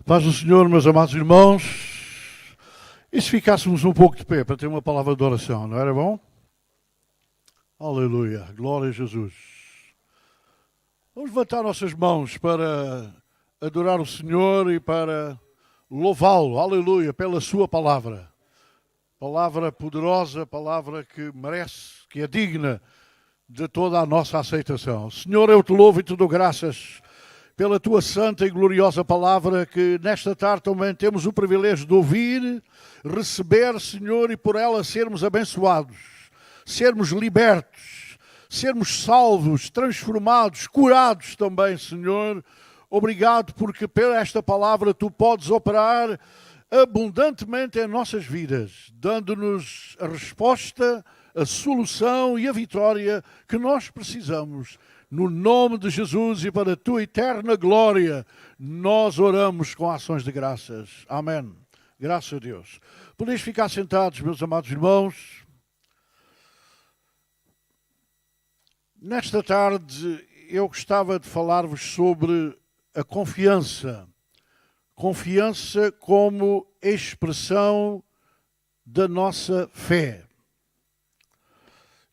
Paz do Senhor, meus amados irmãos. E se ficássemos um pouco de pé para ter uma palavra de oração, não era bom? Aleluia, glória a Jesus. Vamos levantar nossas mãos para adorar o Senhor e para louvá-lo, aleluia, pela sua palavra. Palavra poderosa, palavra que merece, que é digna de toda a nossa aceitação. Senhor, eu te louvo e te dou graças pela tua santa e gloriosa palavra, que nesta tarde também temos o privilégio de ouvir, receber, Senhor, e por ela sermos abençoados, sermos libertos, sermos salvos, transformados, curados também, Senhor. Obrigado porque pela esta palavra tu podes operar abundantemente em nossas vidas, dando-nos a resposta, a solução e a vitória que nós precisamos. No nome de Jesus e para a tua eterna glória, nós oramos com ações de graças. Amém. Graças a Deus. Podeis ficar sentados, meus amados irmãos. Nesta tarde eu gostava de falar-vos sobre a confiança. Confiança como expressão da nossa fé.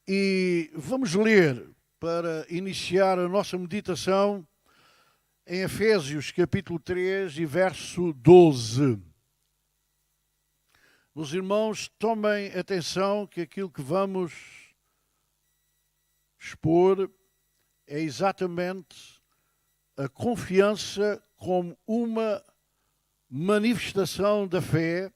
E vamos ler, para iniciar a nossa meditação, em Efésios capítulo 3 e verso 12. Meus irmãos, tomem atenção que aquilo que vamos expor é exatamente a confiança como uma manifestação da fé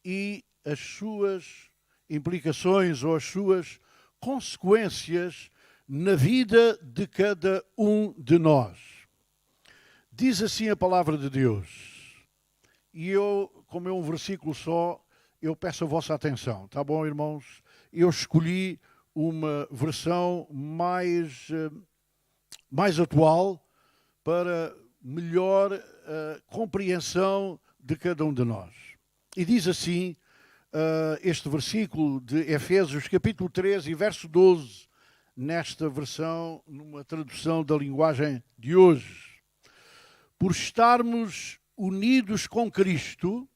e as suas implicações ou as suas consequências na vida de cada um de nós. Diz assim a palavra de Deus. E eu, como é um versículo só, eu peço a vossa atenção. Tá bom, irmãos? Eu escolhi uma versão mais atual para melhor compreensão de cada um de nós. E diz assim este versículo de Efésios capítulo 3 e verso 12, nesta versão, numa tradução da linguagem de hoje. Por estarmos unidos com Cristo,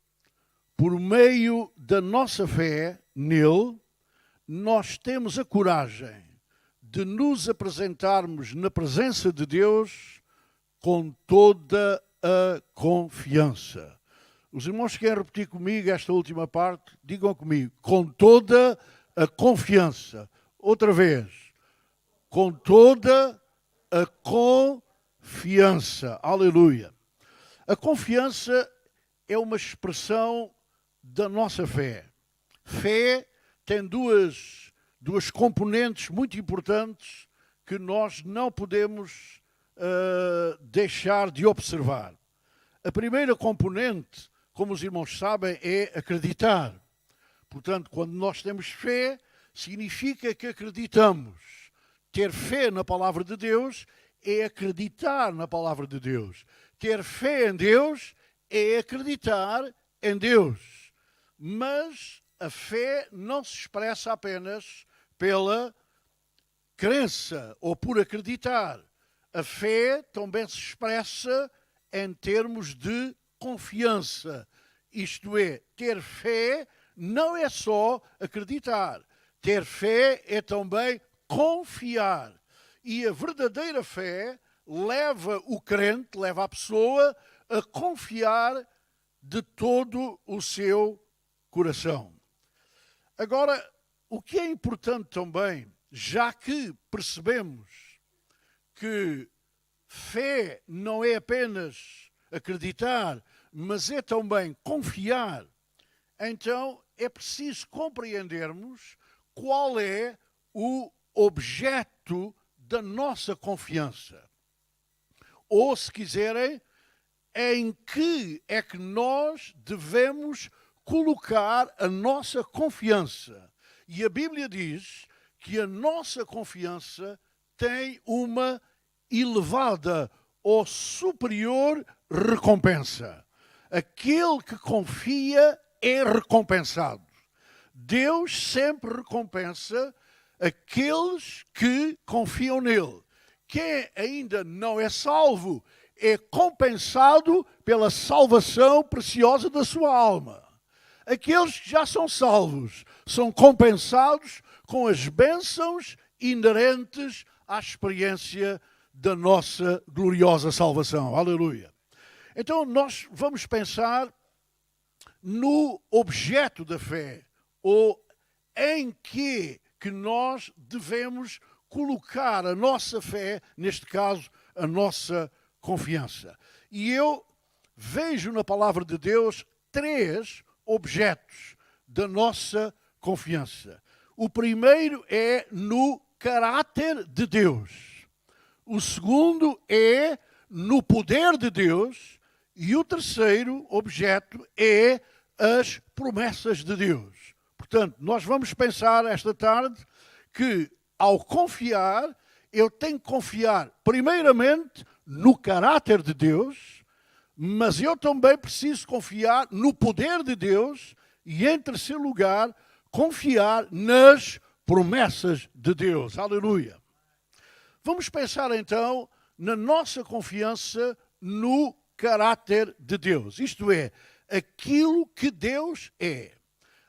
por meio da nossa fé nele, nós temos a coragem de nos apresentarmos na presença de Deus com toda a confiança. Os irmãos que querem repetir comigo esta última parte, digam comigo, com toda a confiança. Outra vez. Com toda a confiança. Aleluia. A confiança é uma expressão da nossa fé. Fé tem duas componentes muito importantes que nós não podemos deixar de observar. A primeira componente, como os irmãos sabem, é acreditar. Portanto, quando nós temos fé, significa que acreditamos. Ter fé na palavra de Deus é acreditar na palavra de Deus. Ter fé em Deus é acreditar em Deus. Mas a fé não se expressa apenas pela crença ou por acreditar. A fé também se expressa em termos de confiança. Isto é, ter fé não é só acreditar. Ter fé é também confiar. E a verdadeira fé leva o crente, leva a pessoa a confiar de todo o seu coração. Agora, o que é importante também, já que percebemos que fé não é apenas acreditar, mas é também confiar, então é preciso compreendermos qual é o objeto da nossa confiança. Ou, se quiserem, em que é que nós devemos colocar a nossa confiança. E a Bíblia diz que a nossa confiança tem uma elevada ou superior recompensa. Aquele que confia é recompensado. Deus sempre recompensa aqueles que confiam nele. Quem ainda não é salvo é compensado pela salvação preciosa da sua alma. Aqueles que já são salvos são compensados com as bênçãos inerentes à experiência da nossa gloriosa salvação. Aleluia. Então nós vamos pensar no objeto da fé, ou em que nós devemos colocar a nossa fé, neste caso, a nossa confiança. E eu vejo na palavra de Deus 3 objetos da nossa confiança. O primeiro é no caráter de Deus. O segundo é no poder de Deus. E o terceiro objeto é as promessas de Deus. Portanto, nós vamos pensar esta tarde que, ao confiar, eu tenho que confiar primeiramente no caráter de Deus, mas eu também preciso confiar no poder de Deus e, em terceiro lugar, confiar nas promessas de Deus. Aleluia! Vamos pensar então na nossa confiança no caráter de Deus. Isto é, aquilo que Deus é.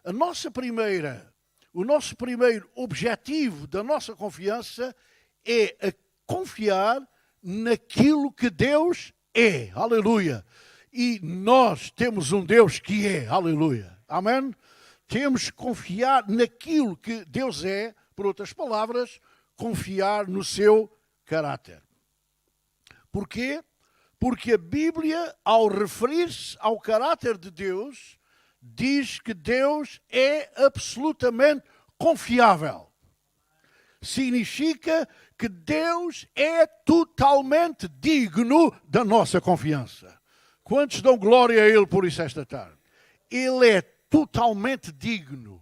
O nosso primeiro objetivo da nossa confiança é a confiar naquilo que Deus é. Aleluia! E nós temos um Deus que é. Aleluia! Amém? Temos que confiar naquilo que Deus é, por outras palavras, confiar no seu caráter. Porquê? Porque a Bíblia, ao referir-se ao caráter de Deus, diz que Deus é absolutamente confiável. Significa que Deus é totalmente digno da nossa confiança. Quantos dão glória a Ele por isso esta tarde? Ele é totalmente digno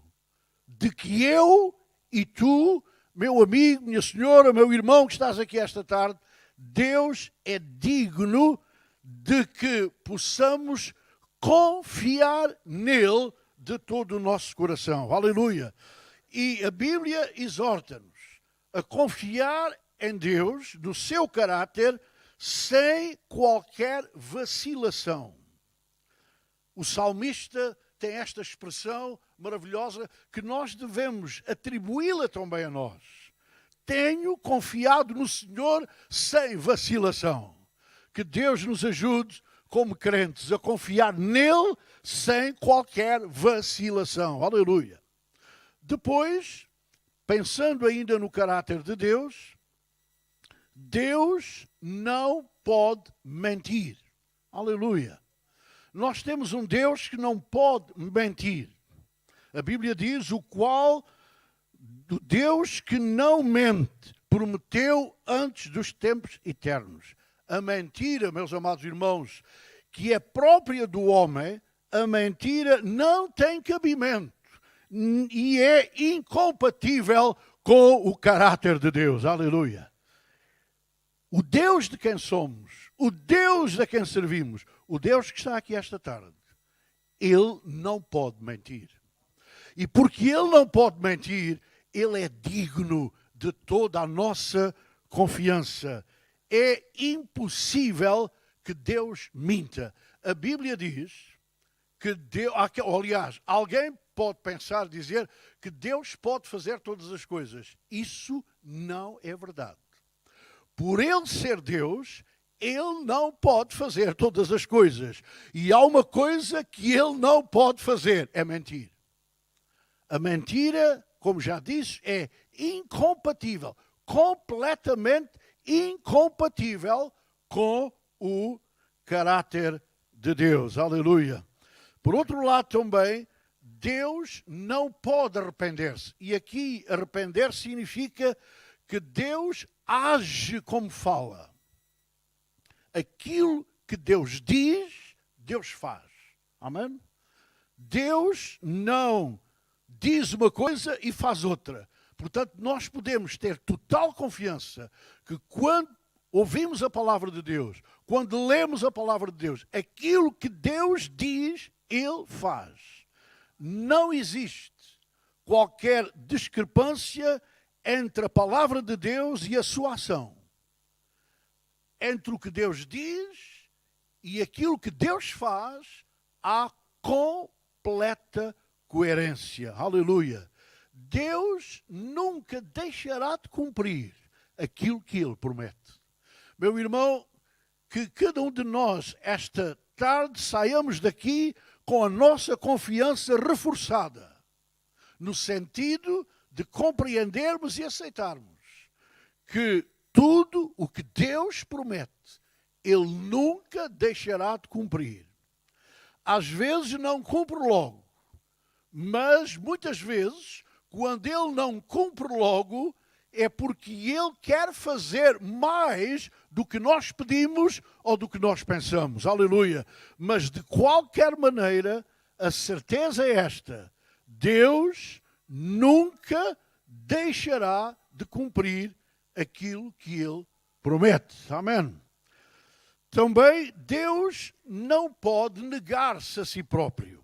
de que eu e tu, meu amigo, minha senhora, meu irmão que estás aqui esta tarde, Deus é digno de que possamos confiar nele de todo o nosso coração. Aleluia! E a Bíblia exorta-nos a confiar em Deus, no seu caráter, sem qualquer vacilação. O salmista tem esta expressão maravilhosa que nós devemos atribuí-la também a nós. Tenho confiado no Senhor sem vacilação. Que Deus nos ajude, como crentes, a confiar nele sem qualquer vacilação. Aleluia. Depois, pensando ainda no caráter de Deus, Deus não pode mentir. Aleluia. Nós temos um Deus que não pode mentir. A Bíblia diz, o Deus que não mente, prometeu antes dos tempos eternos. A mentira, meus amados irmãos, que é própria do homem, a mentira não tem cabimento e é incompatível com o caráter de Deus. Aleluia. O Deus de quem somos, o Deus a quem servimos, o Deus que está aqui esta tarde, Ele não pode mentir. E porque Ele não pode mentir, Ele é digno de toda a nossa confiança. É impossível que Deus minta. A Bíblia diz que Deus, aliás, alguém pode pensar, dizer que Deus pode fazer todas as coisas. Isso não é verdade. Por Ele ser Deus, Ele não pode fazer todas as coisas. E há uma coisa que Ele não pode fazer, é mentir. A mentira, como já disse, é incompatível, completamente incompatível com o caráter de Deus. Aleluia. Por outro lado também, Deus não pode arrepender-se. E aqui arrepender significa que Deus age como fala. Aquilo que Deus diz, Deus faz. Amém? Deus não diz uma coisa e faz outra. Portanto, nós podemos ter total confiança que quando ouvimos a palavra de Deus, quando lemos a palavra de Deus, aquilo que Deus diz, Ele faz. Não existe qualquer discrepância entre a palavra de Deus e a sua ação. entre o que Deus diz e aquilo que Deus faz, há completa coerência. Aleluia. Deus nunca deixará de cumprir aquilo que Ele promete. Meu irmão, que cada um de nós, esta tarde, saiamos daqui com a nossa confiança reforçada, no sentido de compreendermos e aceitarmos que tudo o que Deus promete, Ele nunca deixará de cumprir. Às vezes não cumpre logo, mas muitas vezes, quando Ele não cumpre logo, é porque Ele quer fazer mais do que nós pedimos ou do que nós pensamos. Aleluia! Mas de qualquer maneira, a certeza é esta: Deus nunca deixará de cumprir aquilo que Ele promete. Amém? Também Deus não pode negar-se a si próprio.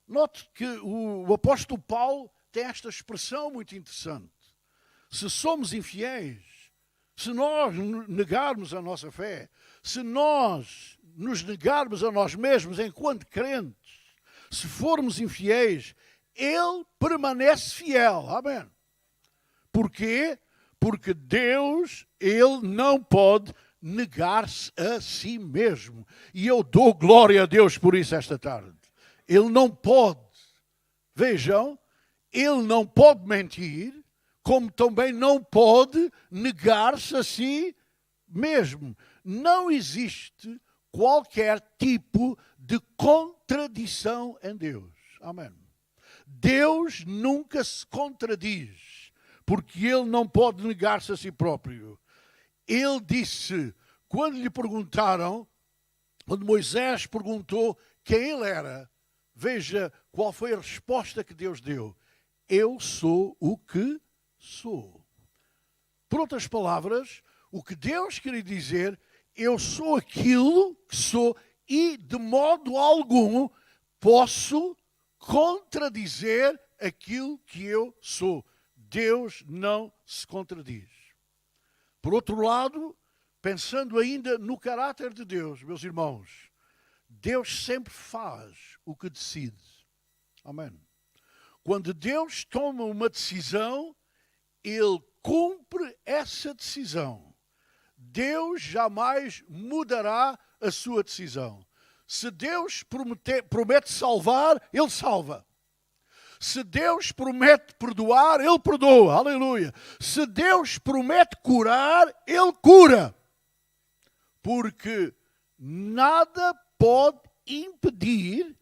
Note que o apóstolo Paulo tem esta expressão muito interessante. Se somos infiéis, se nós negarmos a nossa fé, se nós nos negarmos a nós mesmos enquanto crentes, se formos infiéis, Ele permanece fiel. Amém? Porquê? Porque Deus, Ele não pode negar-se a si mesmo. E eu dou glória a Deus por isso esta tarde. Ele não pode. Vejam, Ele não pode mentir, como também não pode negar-se a si mesmo. Não existe qualquer tipo de contradição em Deus. Amém. Deus nunca se contradiz, porque Ele não pode negar-se a si próprio. Ele disse, quando lhe perguntaram, quando Moisés perguntou quem ele era, veja qual foi a resposta que Deus deu. Eu sou o que sou. Por outras palavras, o que Deus queria dizer, eu sou aquilo que sou e de modo algum posso contradizer aquilo que eu sou. Deus não se contradiz. Por outro lado, pensando ainda no caráter de Deus, meus irmãos, Deus sempre faz o que decide. Amém. Quando Deus toma uma decisão, Ele cumpre essa decisão. Deus jamais mudará a sua decisão. Se Deus promete salvar, Ele salva. Se Deus promete perdoar, Ele perdoa. Aleluia. Se Deus promete curar, Ele cura. Porque nada pode impedir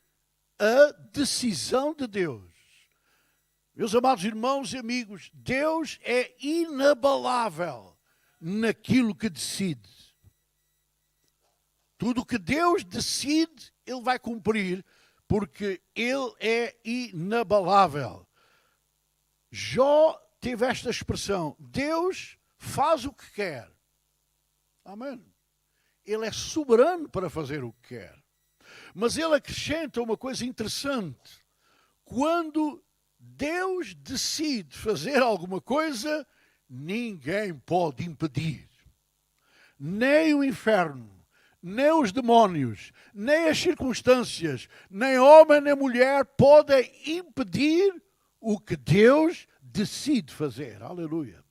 a decisão de Deus. Meus amados irmãos e amigos, Deus é inabalável naquilo que decide. Tudo o que Deus decide, Ele vai cumprir, porque Ele é inabalável. Jó teve esta expressão: Deus faz o que quer. Amém. Ele é soberano para fazer o que quer. Mas ele acrescenta uma coisa interessante. Quando Deus decide fazer alguma coisa, ninguém pode impedir. Nem o inferno, nem os demónios, nem as circunstâncias, nem homem nem mulher podem impedir o que Deus decide fazer. Aleluia.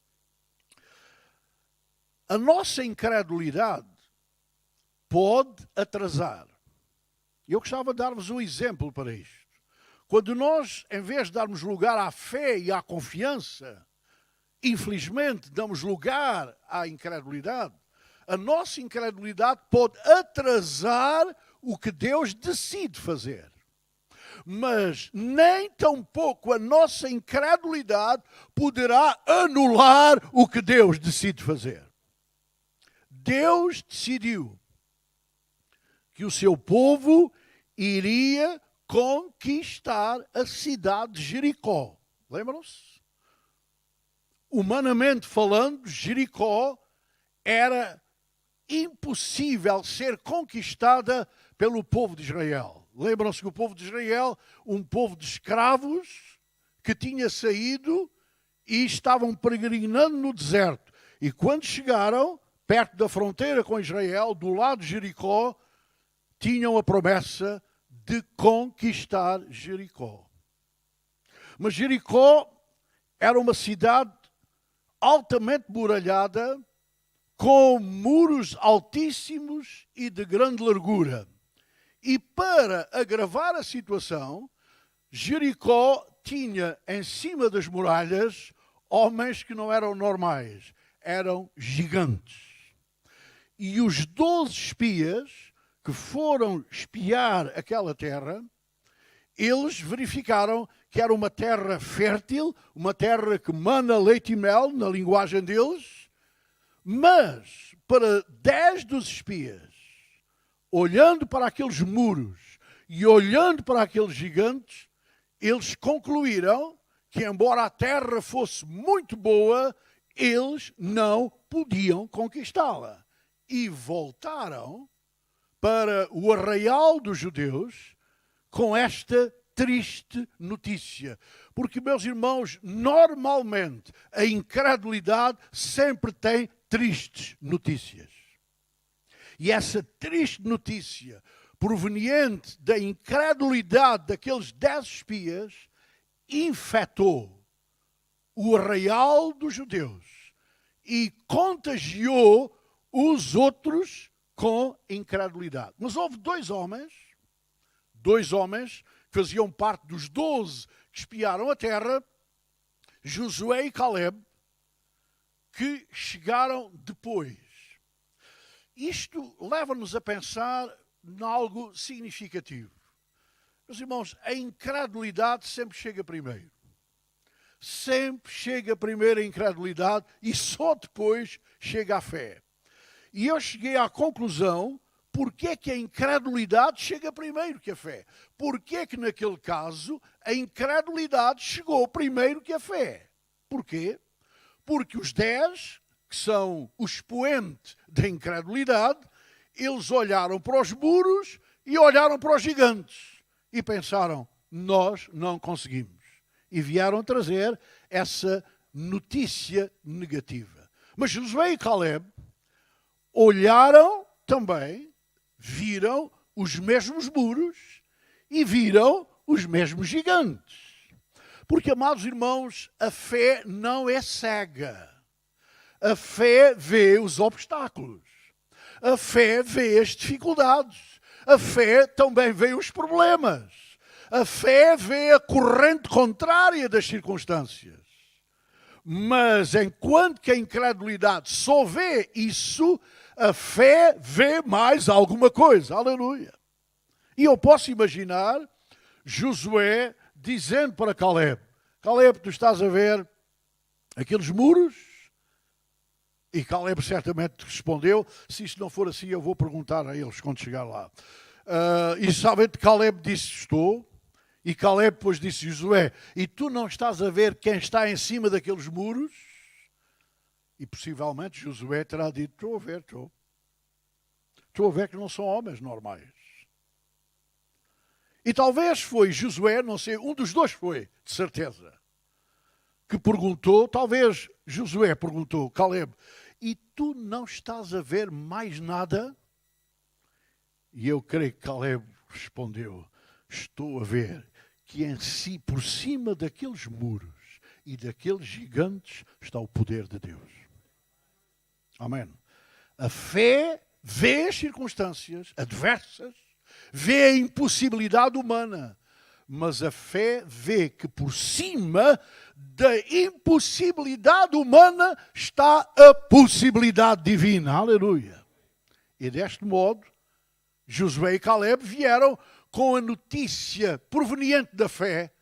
A nossa incredulidade pode atrasar. Eu gostava de dar-vos um exemplo para isto. Quando nós, em vez de darmos lugar à fé e à confiança, infelizmente damos lugar à incredulidade, a nossa incredulidade pode atrasar o que Deus decide fazer. Mas nem tampouco a nossa incredulidade poderá anular o que Deus decide fazer. Deus decidiu que o seu povo iria conquistar a cidade de Jericó. Lembram-se? Humanamente falando, Jericó era impossível ser conquistada pelo povo de Israel. Lembram-se que o povo de Israel, um povo de escravos, que tinha saído e estavam peregrinando no deserto. E quando chegaram perto da fronteira com Israel, do lado de Jericó, tinham a promessa de conquistar Jericó. Mas Jericó era uma cidade altamente muralhada, com muros altíssimos e de grande largura. E para agravar a situação, Jericó tinha em cima das muralhas homens que não eram normais, eram gigantes. E os 12 espias que foram espiar aquela terra, eles verificaram que era uma terra fértil, uma terra que mana leite e mel, na linguagem deles, mas para 10 dos espias, olhando para aqueles muros e olhando para aqueles gigantes, eles concluíram que, embora a terra fosse muito boa, eles não podiam conquistá-la. E voltaram para o arraial dos judeus com esta triste notícia. Porque, meus irmãos, normalmente a incredulidade sempre tem tristes notícias. E essa triste notícia, proveniente da incredulidade daqueles 10 espias, infectou o arraial dos judeus e contagiou os outros com incredulidade. Mas houve dois homens que faziam parte dos 12 que espiaram a terra, Josué e Caleb, que chegaram depois. Isto leva-nos a pensar em algo significativo. Meus irmãos, a incredulidade sempre chega primeiro. Sempre chega primeiro a incredulidade e só depois chega a fé. E eu cheguei à conclusão, porque é que a incredulidade chega primeiro que a fé? Porque é que naquele caso a incredulidade chegou primeiro que a fé? Porquê? Porque os 10, que são o expoente da incredulidade, eles olharam para os muros e olharam para os gigantes e pensaram, nós não conseguimos. E vieram trazer essa notícia negativa. Mas Josué e Caleb olharam também, viram os mesmos muros e viram os mesmos gigantes. Porque, amados irmãos, a fé não é cega. A fé vê os obstáculos. A fé vê as dificuldades. A fé também vê os problemas. A fé vê a corrente contrária das circunstâncias. Mas enquanto que a incredulidade só vê isso, a fé vê mais alguma coisa. Aleluia. E eu posso imaginar Josué dizendo para Caleb, Caleb, tu estás a ver aqueles muros? E Caleb certamente respondeu, se isto não for assim eu vou perguntar a eles quando chegar lá. E sabem que Caleb disse, estou. E Caleb depois disse, Josué, e tu não estás a ver quem está em cima daqueles muros? E possivelmente Josué terá dito, estou a ver, estou. Estou a ver que não são homens normais. E talvez foi Josué, não sei, um dos dois foi, de certeza, que perguntou, talvez Josué perguntou, Caleb, e tu não estás a ver mais nada? E eu creio que Caleb respondeu, estou a ver que em si, por cima daqueles muros e daqueles gigantes, está o poder de Deus. Amém. A fé vê as circunstâncias adversas, vê a impossibilidade humana, mas a fé vê que por cima da impossibilidade humana está a possibilidade divina. Aleluia. E deste modo, Josué e Caleb vieram com a notícia proveniente da fé,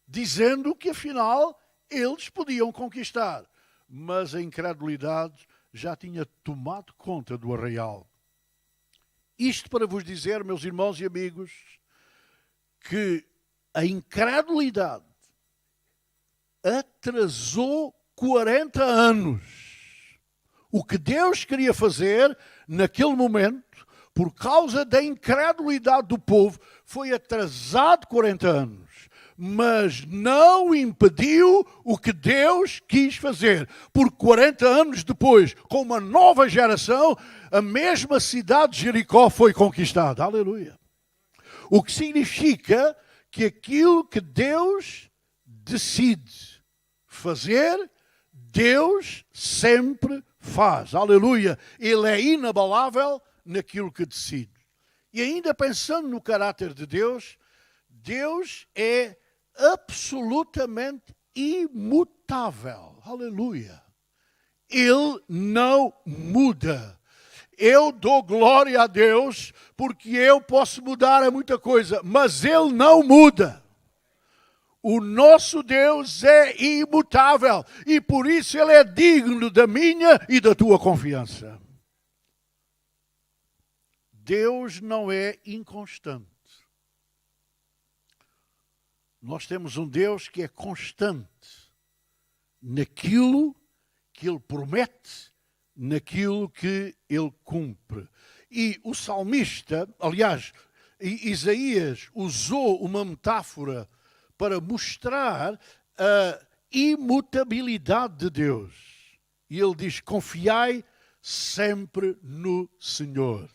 dizendo que afinal eles podiam conquistar. Mas a incredulidade já tinha tomado conta do arraial. Isto para vos dizer, meus irmãos e amigos, que a incredulidade atrasou 40 anos. O que Deus queria fazer naquele momento, por causa da incredulidade do povo, foi atrasado 40 anos. mas não impediu o que Deus quis fazer. Por 40 anos depois, com uma nova geração, a mesma cidade de Jericó foi conquistada. Aleluia. O que significa que aquilo que Deus decide fazer, Deus sempre faz. Aleluia. Ele é inabalável naquilo que decide. E ainda pensando no caráter de Deus, Deus é absolutamente imutável. Aleluia. Ele não muda. Eu dou glória a Deus porque eu posso mudar a muita coisa, mas Ele não muda. O nosso Deus é imutável e por isso Ele é digno da minha e da tua confiança. Deus não é inconstante. Nós temos um Deus que é constante naquilo que Ele promete, naquilo que Ele cumpre. E o salmista, aliás, Isaías usou uma metáfora para mostrar a imutabilidade de Deus. E ele diz, confiai sempre no Senhor,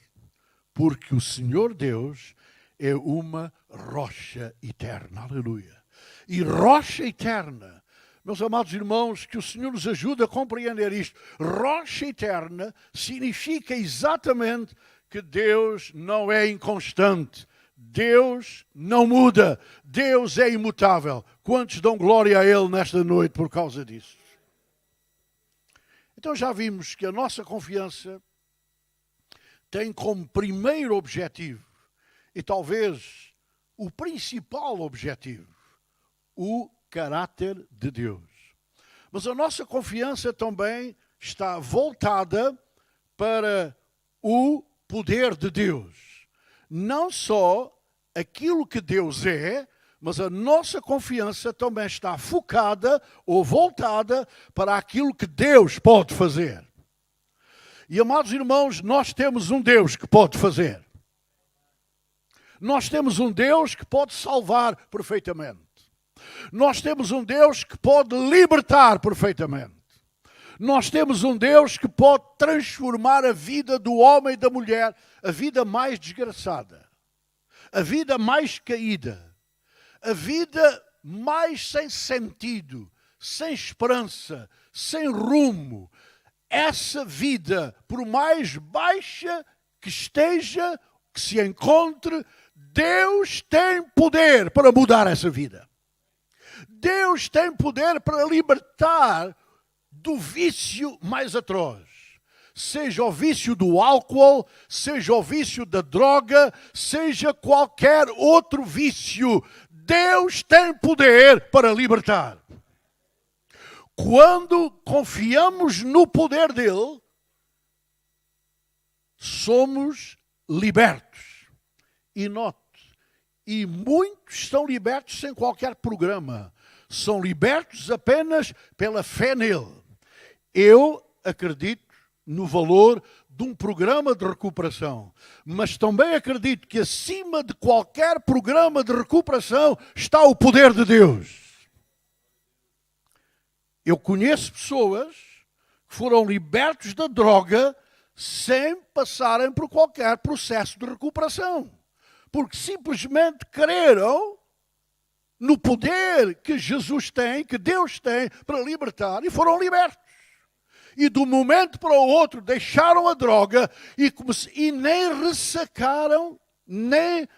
porque o Senhor Deus é uma rocha eterna. Aleluia. E rocha eterna, meus amados irmãos, que o Senhor nos ajude a compreender isto. Rocha eterna significa exatamente que Deus não é inconstante. Deus não muda. Deus é imutável. Quantos dão glória a Ele nesta noite por causa disso? Então já vimos que a nossa confiança tem como primeiro objetivo, e talvez o principal objetivo, o caráter de Deus. Mas a nossa confiança também está voltada para o poder de Deus. Não só aquilo que Deus é, mas a nossa confiança também está focada ou voltada para aquilo que Deus pode fazer. E, amados irmãos, nós temos um Deus que pode fazer. Nós temos um Deus que pode salvar perfeitamente. Nós temos um Deus que pode libertar perfeitamente. Nós temos um Deus que pode transformar a vida do homem e da mulher, a vida mais desgraçada, a vida mais caída, a vida mais sem sentido, sem esperança, sem rumo. Essa vida, por mais baixa que esteja, que se encontre, Deus tem poder para mudar essa vida. Deus tem poder para libertar do vício mais atroz. Seja o vício do álcool, seja o vício da droga, seja qualquer outro vício. Deus tem poder para libertar. Quando confiamos no poder dele, somos libertos. E note, e muitos são libertos sem qualquer programa. São libertos apenas pela fé nele. Eu acredito no valor de um programa de recuperação, mas também acredito que acima de qualquer programa de recuperação está o poder de Deus. Eu conheço pessoas que foram libertos da droga sem passarem por qualquer processo de recuperação, porque simplesmente creram no poder que Jesus tem, que Deus tem para libertar, e foram libertos. E de um momento para o outro deixaram a droga e nem ressacaram, nem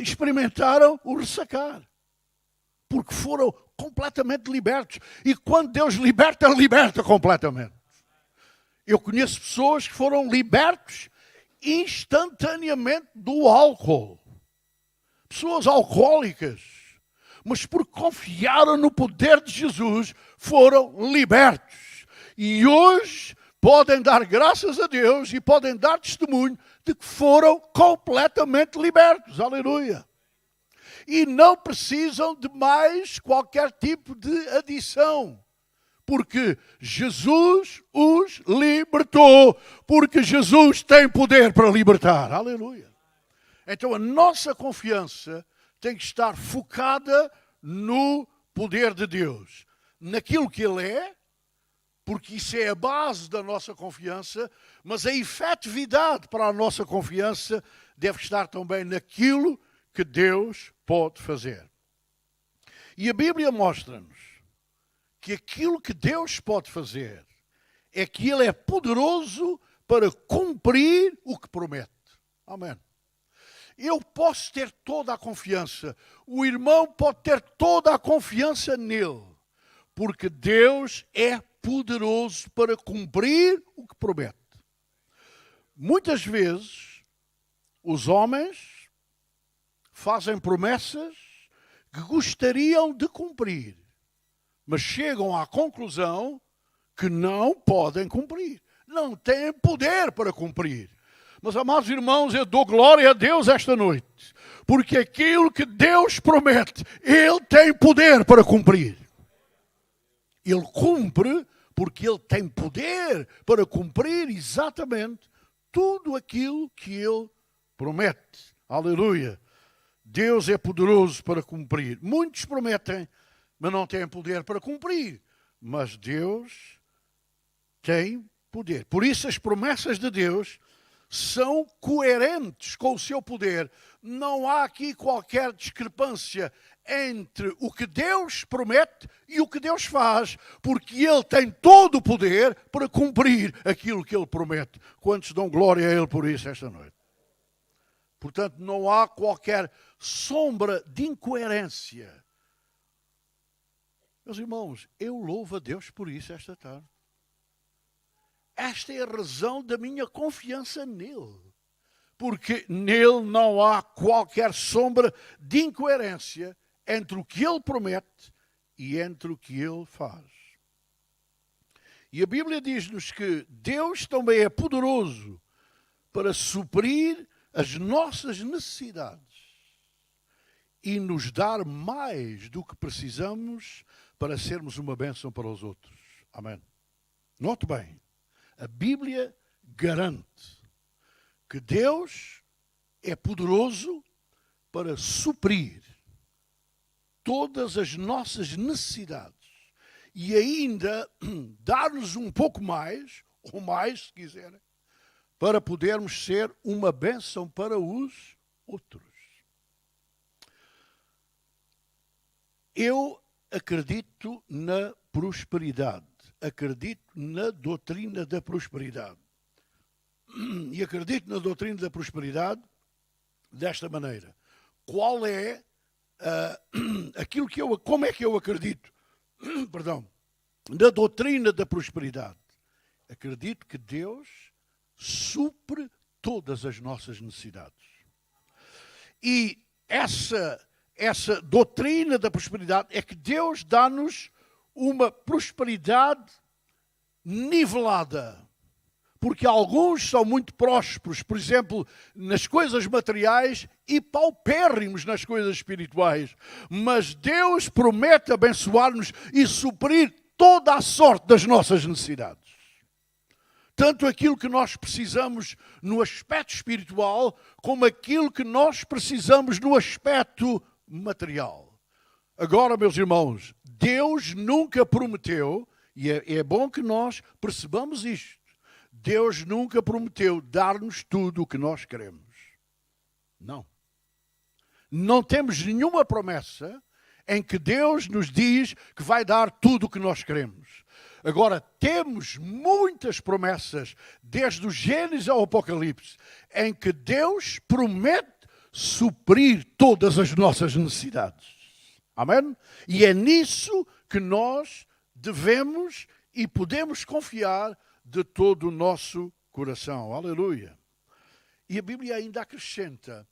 experimentaram o ressacar. Porque foram completamente libertos. E quando Deus liberta, liberta completamente. Eu conheço pessoas que foram libertos instantaneamente do álcool. Pessoas alcoólicas. Mas por confiaram no poder de Jesus, foram libertos. E hoje podem dar graças a Deus e podem dar testemunho de que foram completamente libertos. Aleluia. E não precisam de mais qualquer tipo de adição. Porque Jesus os libertou. Porque Jesus tem poder para libertar. Aleluia. Então a nossa confiança tem que estar focada no poder de Deus, naquilo que Ele é, porque isso é a base da nossa confiança, mas a efetividade para a nossa confiança deve estar também naquilo que Deus pode fazer. E a Bíblia mostra-nos que aquilo que Deus pode fazer é que Ele é poderoso para cumprir o que promete. Amém. Eu posso ter toda a confiança, o irmão pode ter toda a confiança nele, porque Deus é poderoso para cumprir o que promete. Muitas vezes, os homens fazem promessas que gostariam de cumprir, mas chegam à conclusão que não podem cumprir. Não têm poder para cumprir. Mas, amados irmãos, eu dou glória a Deus esta noite, porque aquilo que Deus promete, Ele tem poder para cumprir. Ele cumpre porque Ele tem poder para cumprir exatamente tudo aquilo que Ele promete. Aleluia! Deus é poderoso para cumprir. Muitos prometem, mas não têm poder para cumprir. Mas Deus tem poder. Por isso as promessas de Deus são coerentes com o seu poder. Não há aqui qualquer discrepância entre o que Deus promete e o que Deus faz, porque Ele tem todo o poder para cumprir aquilo que Ele promete. Quantos dão glória a Ele por isso esta noite? Portanto, não há qualquer sombra de incoerência. Meus irmãos, eu louvo a Deus por isso esta tarde. Esta é a razão da minha confiança nele. Porque nele não há qualquer sombra de incoerência entre o que ele promete e entre o que ele faz. E a Bíblia diz-nos que Deus também é poderoso para suprir as nossas necessidades e nos dar mais do que precisamos para sermos uma bênção para os outros. Amém. Note bem, a Bíblia garante que Deus é poderoso para suprir todas as nossas necessidades e ainda dar-nos um pouco mais, ou mais, se quiserem, para podermos ser uma bênção para os outros. Eu acredito na prosperidade, acredito na doutrina da prosperidade. E acredito na doutrina da prosperidade desta maneira. Qual é aquilo que como é que eu acredito? Perdão, na doutrina da prosperidade. Acredito que Deus supre todas as nossas necessidades. E essa doutrina da prosperidade é que Deus dá-nos uma prosperidade nivelada. Porque alguns são muito prósperos, por exemplo, nas coisas materiais e paupérrimos nas coisas espirituais. Mas Deus promete abençoar-nos e suprir toda a sorte das nossas necessidades. Tanto aquilo que nós precisamos no aspecto espiritual, como aquilo que nós precisamos no aspecto material. Agora, meus irmãos, Deus nunca prometeu, e é bom que nós percebamos isto, Deus nunca prometeu dar-nos tudo o que nós queremos. Não. Não temos nenhuma promessa em que Deus nos diz que vai dar tudo o que nós queremos. Agora, temos muitas promessas, desde o Gênesis ao Apocalipse, em que Deus promete suprir todas as nossas necessidades. Amém? E é nisso que nós devemos e podemos confiar de todo o nosso coração. Aleluia. E a Bíblia ainda acrescenta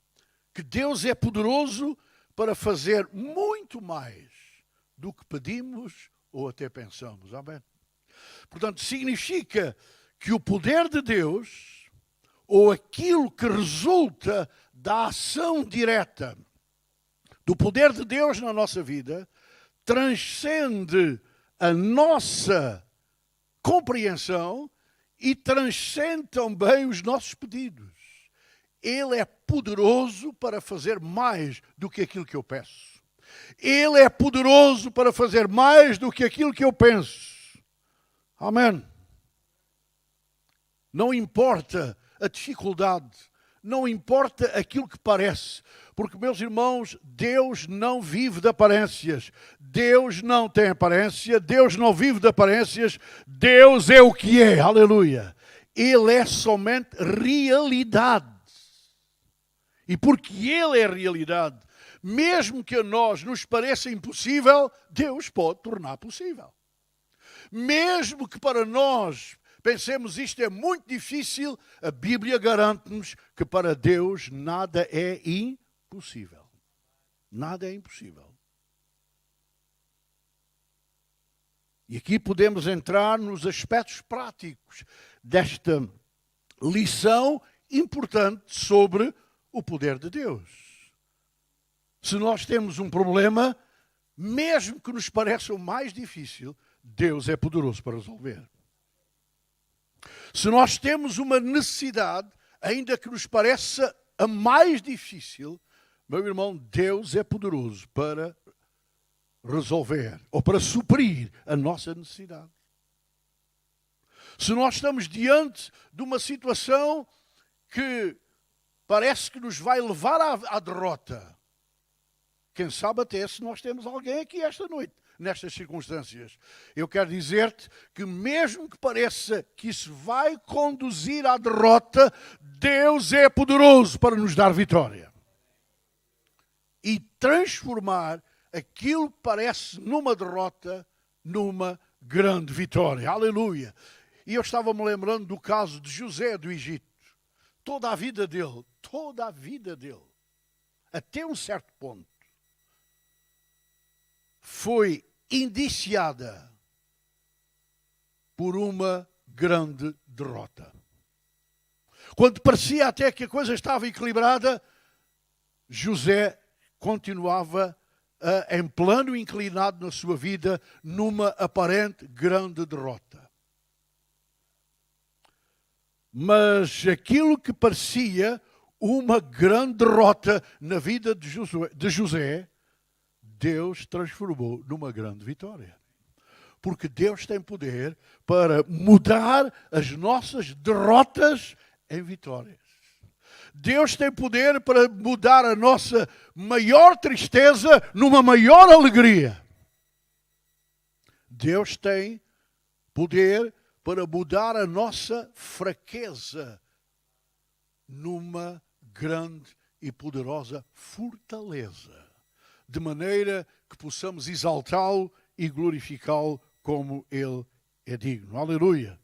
que Deus é poderoso para fazer muito mais do que pedimos ou até pensamos. Amém? Portanto, significa que o poder de Deus, ou aquilo que resulta da ação direta do poder de Deus na nossa vida, transcende a nossa compreensão e transcende também os nossos pedidos. Ele é poderoso para fazer mais do que aquilo que eu peço. Ele é poderoso para fazer mais do que aquilo que eu penso. Amém. Não importa a dificuldade, não importa aquilo que parece, porque, meus irmãos, Deus não vive de aparências. Deus não tem aparência, Deus não vive de aparências, Deus é o que é, aleluia. Ele é somente realidade. E porque Ele é realidade, mesmo que a nós nos pareça impossível, Deus pode tornar possível. Mesmo que para nós pensemos isto é muito difícil, a Bíblia garante-nos que para Deus nada é impossível. Nada é impossível. E aqui podemos entrar nos aspectos práticos desta lição importante sobre o poder de Deus. Se nós temos um problema, mesmo que nos pareça o mais difícil, Deus é poderoso para resolver. Se nós temos uma necessidade, ainda que nos pareça a mais difícil, meu irmão, Deus é poderoso para resolver ou para suprir a nossa necessidade. Se nós estamos diante de uma situação que parece que nos vai levar à derrota, quem sabe até se nós temos alguém aqui esta noite, nestas circunstâncias. Eu quero dizer-te que mesmo que pareça que isso vai conduzir à derrota, Deus é poderoso para nos dar vitória. E transformar aquilo que parece numa derrota, numa grande vitória. Aleluia! E eu estava-me lembrando do caso de José do Egito. Toda a vida dele, até um certo ponto, foi indiciada por uma grande derrota. Quando parecia até que a coisa estava equilibrada, José continuava em plano inclinado na sua vida, numa aparente grande derrota. Mas aquilo que parecia uma grande derrota na vida de José, Deus transformou numa grande vitória. Porque Deus tem poder para mudar as nossas derrotas em vitórias. Deus tem poder para mudar a nossa maior tristeza numa maior alegria. Deus tem poder para mudar a nossa fraqueza numa grande e poderosa fortaleza, de maneira que possamos exaltá-lo e glorificá-lo como Ele é digno. Aleluia!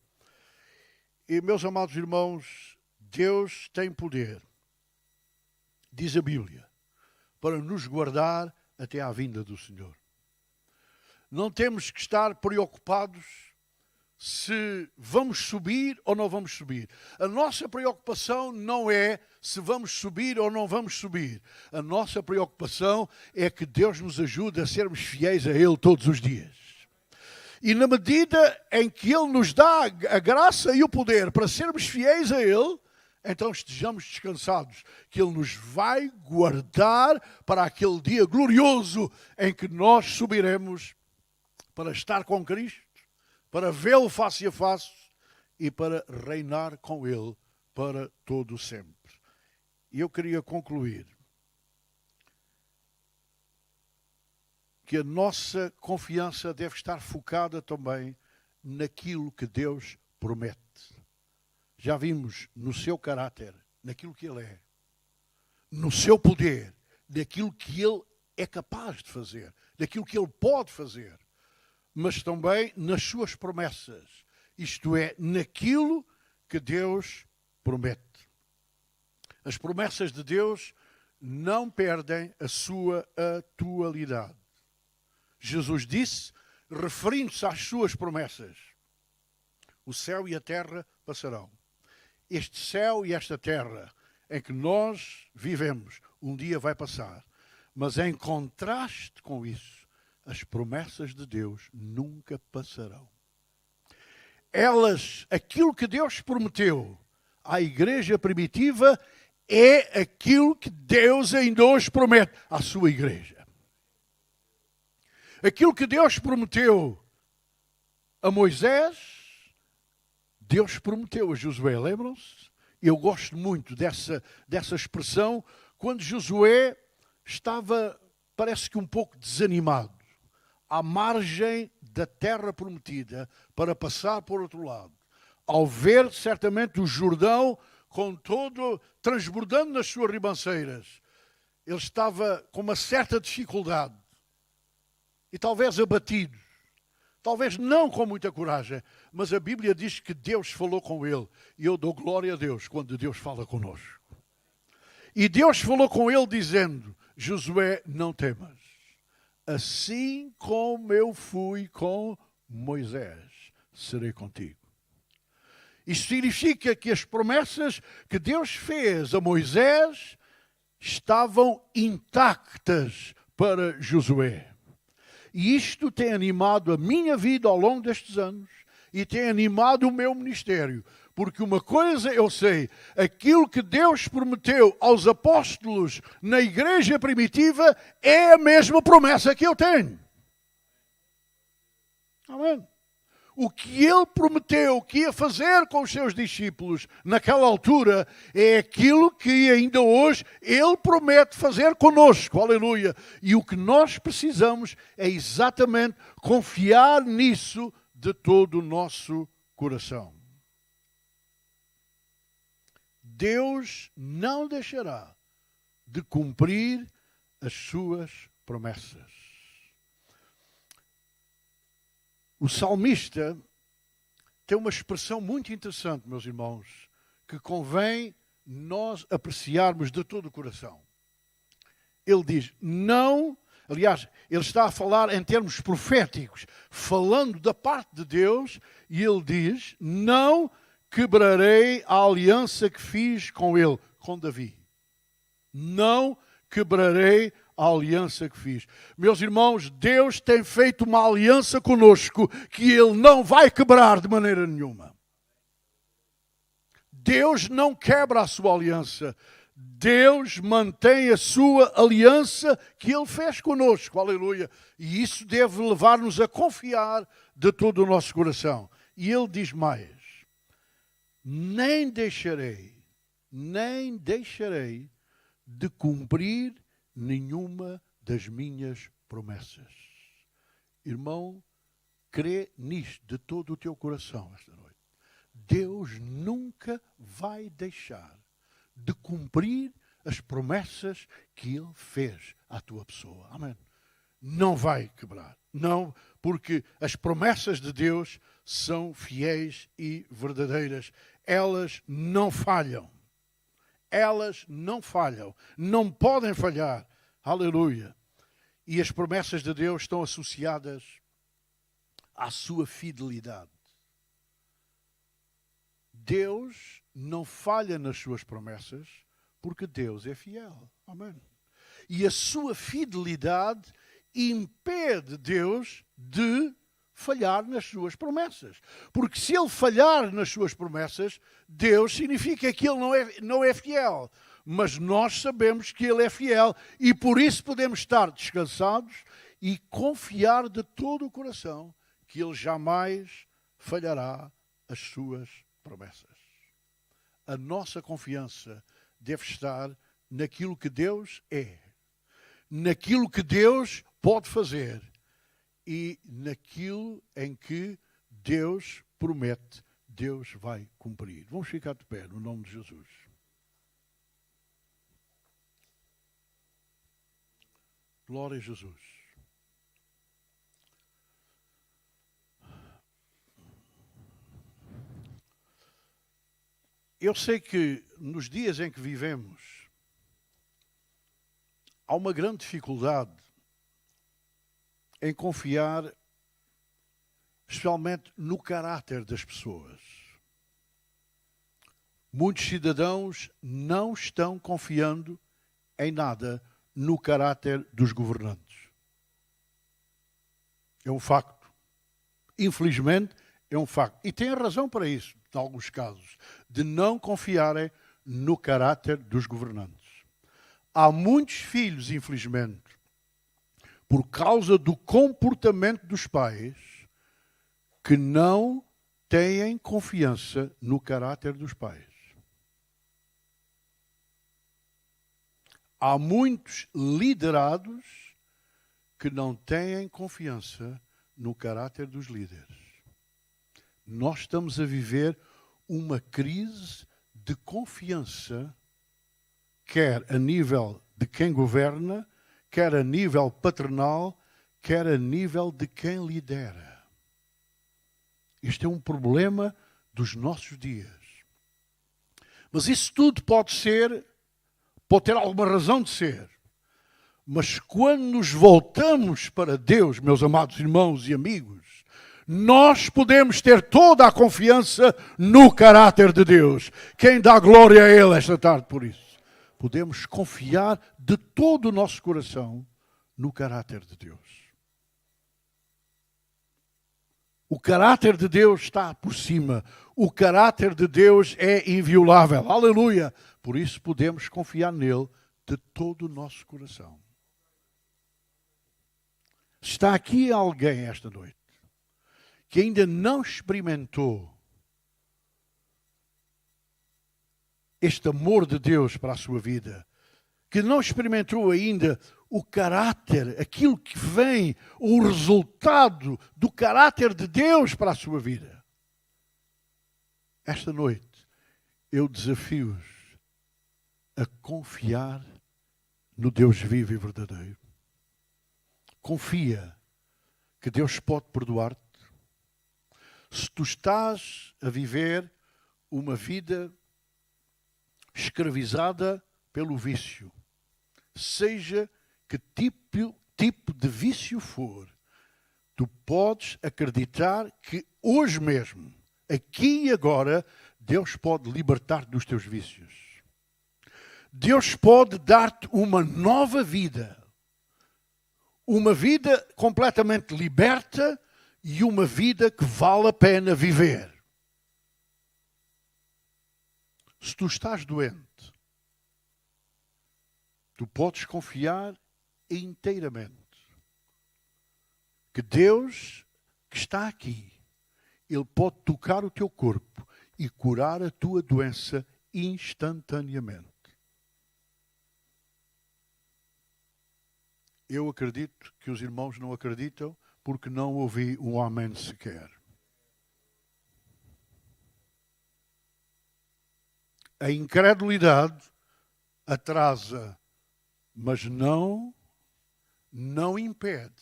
E, meus amados irmãos, Deus tem poder, diz a Bíblia, para nos guardar até à vinda do Senhor. Não temos que estar preocupados se vamos subir ou não vamos subir. A nossa preocupação não é se vamos subir ou não vamos subir. A nossa preocupação é que Deus nos ajude a sermos fiéis a Ele todos os dias. E na medida em que Ele nos dá a graça e o poder para sermos fiéis a Ele, então estejamos descansados, que Ele nos vai guardar para aquele dia glorioso em que nós subiremos para estar com Cristo, para vê-lo face a face e para reinar com Ele para todo o sempre. E eu queria concluir que a nossa confiança deve estar focada também naquilo que Deus promete. Já vimos no seu caráter, naquilo que Ele é, no seu poder, naquilo que Ele é capaz de fazer, naquilo que Ele pode fazer, mas também nas suas promessas, isto é, naquilo que Deus promete. As promessas de Deus não perdem a sua atualidade. Jesus disse, referindo-se às suas promessas, o céu e a terra passarão. Este céu e esta terra em que nós vivemos, um dia vai passar. Mas em contraste com isso, as promessas de Deus nunca passarão. Aquilo que Deus prometeu à igreja primitiva, é aquilo que Deus ainda hoje promete à sua igreja. Aquilo que Deus prometeu a Moisés, Deus prometeu a Josué. Lembram-se? Eu gosto muito dessa expressão, quando Josué estava, parece que um pouco desanimado, à margem da terra prometida, para passar por outro lado. Ao ver certamente o Jordão com todo, transbordando nas suas ribanceiras, ele estava com uma certa dificuldade e talvez abatido, talvez não com muita coragem, mas a Bíblia diz que Deus falou com ele, e eu dou glória a Deus quando Deus fala conosco. E Deus falou com ele dizendo: Josué, não temas, assim como eu fui com Moisés, serei contigo. Isto significa que as promessas que Deus fez a Moisés estavam intactas para Josué. E isto tem animado a minha vida ao longo destes anos e tem animado o meu ministério. Porque uma coisa eu sei, aquilo que Deus prometeu aos apóstolos na igreja primitiva é a mesma promessa que eu tenho. Amém? O que ele prometeu que ia fazer com os seus discípulos naquela altura é aquilo que ainda hoje ele promete fazer conosco. Aleluia! E o que nós precisamos é exatamente confiar nisso de todo o nosso coração. Deus não deixará de cumprir as suas promessas. O salmista tem uma expressão muito interessante, meus irmãos, que convém nós apreciarmos de todo o coração. Ele diz, não, aliás, ele está a falar em termos proféticos, falando da parte de Deus, e ele diz, não quebrarei a aliança que fiz com ele, com Davi. Não quebrarei a aliança que fiz. Meus irmãos, Deus tem feito uma aliança conosco que Ele não vai quebrar de maneira nenhuma. Deus não quebra a sua aliança. Deus mantém a sua aliança que Ele fez conosco. Aleluia. E isso deve levar-nos a confiar de todo o nosso coração. E Ele diz mais, nem deixarei de cumprir nenhuma das minhas promessas. Irmão, crê nisto de todo o teu coração esta noite. Deus nunca vai deixar de cumprir as promessas que Ele fez à tua pessoa. Amém. Não vai quebrar. Não, porque as promessas de Deus são fiéis e verdadeiras. Elas não falham. Elas não falham, não podem falhar. Aleluia. E as promessas de Deus estão associadas à sua fidelidade. Deus não falha nas suas promessas porque Deus é fiel. Amém. E a sua fidelidade impede Deus de falhar nas suas promessas. Porque se ele falhar nas suas promessas, Deus significa que ele não é fiel. Mas nós sabemos que ele é fiel e por isso podemos estar descansados e confiar de todo o coração que ele jamais falhará as suas promessas. A nossa confiança deve estar naquilo que Deus é, naquilo que Deus pode fazer e naquilo em que Deus promete, Deus vai cumprir. Vamos ficar de pé no nome de Jesus. Glória a Jesus. Eu sei que nos dias em que vivemos há uma grande dificuldade em confiar, especialmente no caráter das pessoas. Muitos cidadãos não estão confiando em nada no caráter dos governantes. É um facto. Infelizmente, é um facto. E têm razão para isso, em alguns casos, de não confiarem no caráter dos governantes. Há muitos filhos, infelizmente, por causa do comportamento dos pais, que não têm confiança no caráter dos pais. Há muitos liderados que não têm confiança no caráter dos líderes. Nós estamos a viver uma crise de confiança, quer a nível de quem governa, quer a nível patronal, quer a nível de quem lidera. Isto é um problema dos nossos dias. Mas isso tudo pode ter alguma razão de ser. Mas quando nos voltamos para Deus, meus amados irmãos e amigos, nós podemos ter toda a confiança no caráter de Deus. Quem dá glória a Ele esta tarde por isso? Podemos confiar de todo o nosso coração no caráter de Deus. O caráter de Deus está por cima. O caráter de Deus é inviolável. Aleluia! Por isso podemos confiar nele de todo o nosso coração. Está aqui alguém esta noite que ainda não experimentou este amor de Deus para a sua vida, que não experimentou ainda o caráter, aquilo que vem, o resultado do caráter de Deus para a sua vida. Esta noite, eu desafio-os a confiar no Deus vivo e verdadeiro. Confia que Deus pode perdoar-te. Se tu estás a viver uma vida escravizada pelo vício, seja que tipo de vício for, tu podes acreditar que hoje mesmo, aqui e agora, Deus pode libertar-te dos teus vícios. Deus pode dar-te uma nova vida. Uma vida completamente liberta e uma vida que vale a pena viver. Se tu estás doente, tu podes confiar inteiramente que Deus que está aqui, Ele pode tocar o teu corpo e curar a tua doença instantaneamente. Eu acredito que os irmãos não acreditam porque não ouvi um amém sequer. A incredulidade atrasa, mas não impede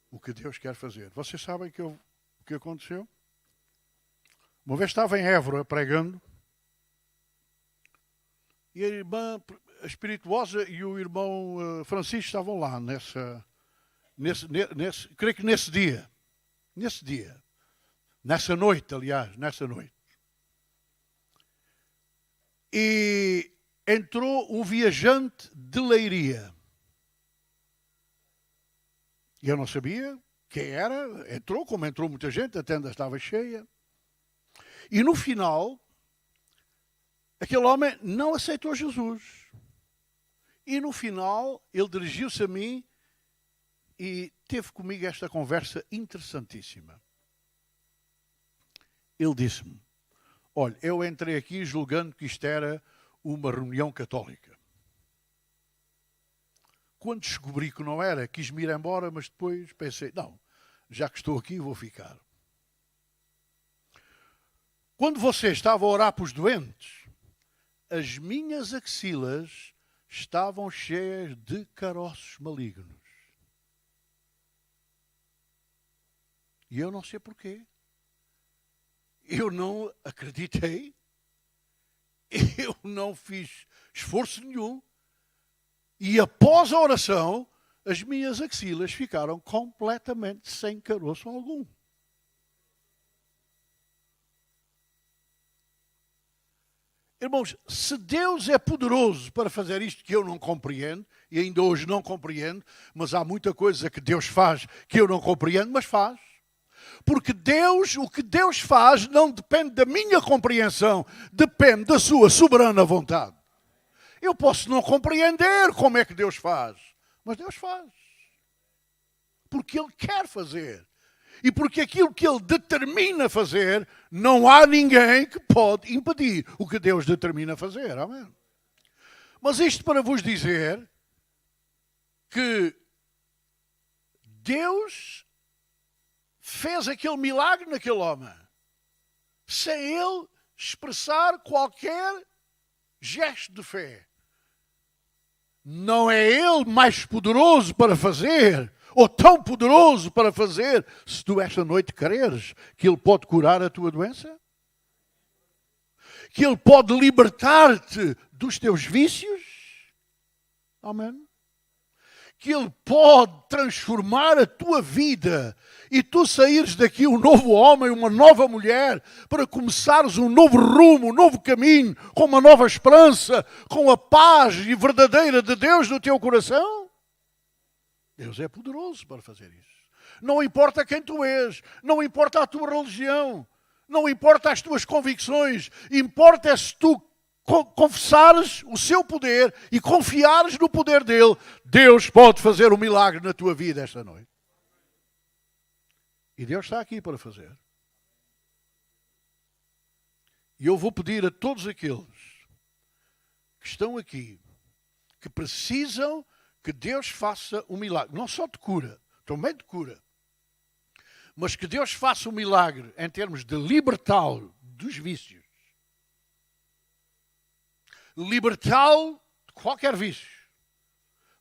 o que Deus quer fazer. Vocês sabem o que aconteceu? Uma vez estava em Évora pregando e a irmã espirituosa e o irmão Francisco estavam lá creio que nessa noite, e entrou um viajante de Leiria. E eu não sabia quem era. Entrou, como entrou muita gente, a tenda estava cheia. E no final, aquele homem não aceitou Jesus. E no final, ele dirigiu-se a mim e teve comigo esta conversa interessantíssima. Ele disse-me: olha, eu entrei aqui julgando que isto era uma reunião católica. Quando descobri que não era, quis-me ir embora, mas depois pensei, não, já que estou aqui, vou ficar. Quando você estava a orar para os doentes, as minhas axilas estavam cheias de caroços malignos. E eu não sei porquê. Eu não acreditei. Eu não fiz esforço nenhum. E após a oração, as minhas axilas ficaram completamente sem caroço algum. Irmãos, se Deus é poderoso para fazer isto que eu não compreendo, e ainda hoje não compreendo, mas há muita coisa que Deus faz que eu não compreendo, mas faz. Porque Deus, o que Deus faz não depende da minha compreensão, depende da sua soberana vontade. Eu posso não compreender como é que Deus faz, mas Deus faz. Porque Ele quer fazer. E porque aquilo que Ele determina fazer, não há ninguém que pode impedir o que Deus determina fazer. Amém? Mas isto para vos dizer que Deus fez aquele milagre naquele homem, sem ele expressar qualquer gesto de fé. Não é ele mais poderoso para fazer, ou tão poderoso para fazer, se tu esta noite creres que ele pode curar a tua doença? Que ele pode libertar-te dos teus vícios? Amém? Que ele pode transformar a tua vida e tu saíres daqui um novo homem, uma nova mulher, para começares um novo rumo, um novo caminho, com uma nova esperança, com a paz e verdadeira de Deus no teu coração? Deus é poderoso para fazer isso. Não importa quem tu és, não importa a tua religião, não importa as tuas convicções, importa é se tu confessares o seu poder e confiares no poder dele, Deus pode fazer um milagre na tua vida esta noite. E Deus está aqui para fazer. E eu vou pedir a todos aqueles que estão aqui, que precisam que Deus faça um milagre, não só de cura, também de cura, mas que Deus faça um milagre em termos de libertá-lo dos vícios, libertá-lo de qualquer vício,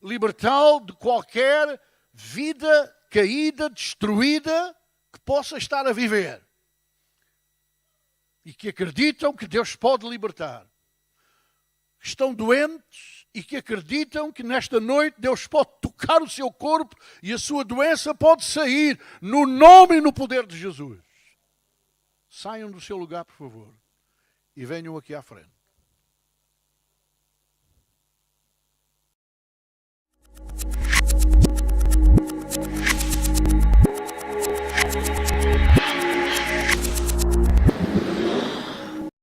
libertá-lo de qualquer vida caída, destruída, que possa estar a viver. E que acreditam que Deus pode libertar. Estão doentes e que acreditam que nesta noite Deus pode tocar o seu corpo e a sua doença pode sair no nome e no poder de Jesus. Saiam do seu lugar, por favor, e venham aqui à frente.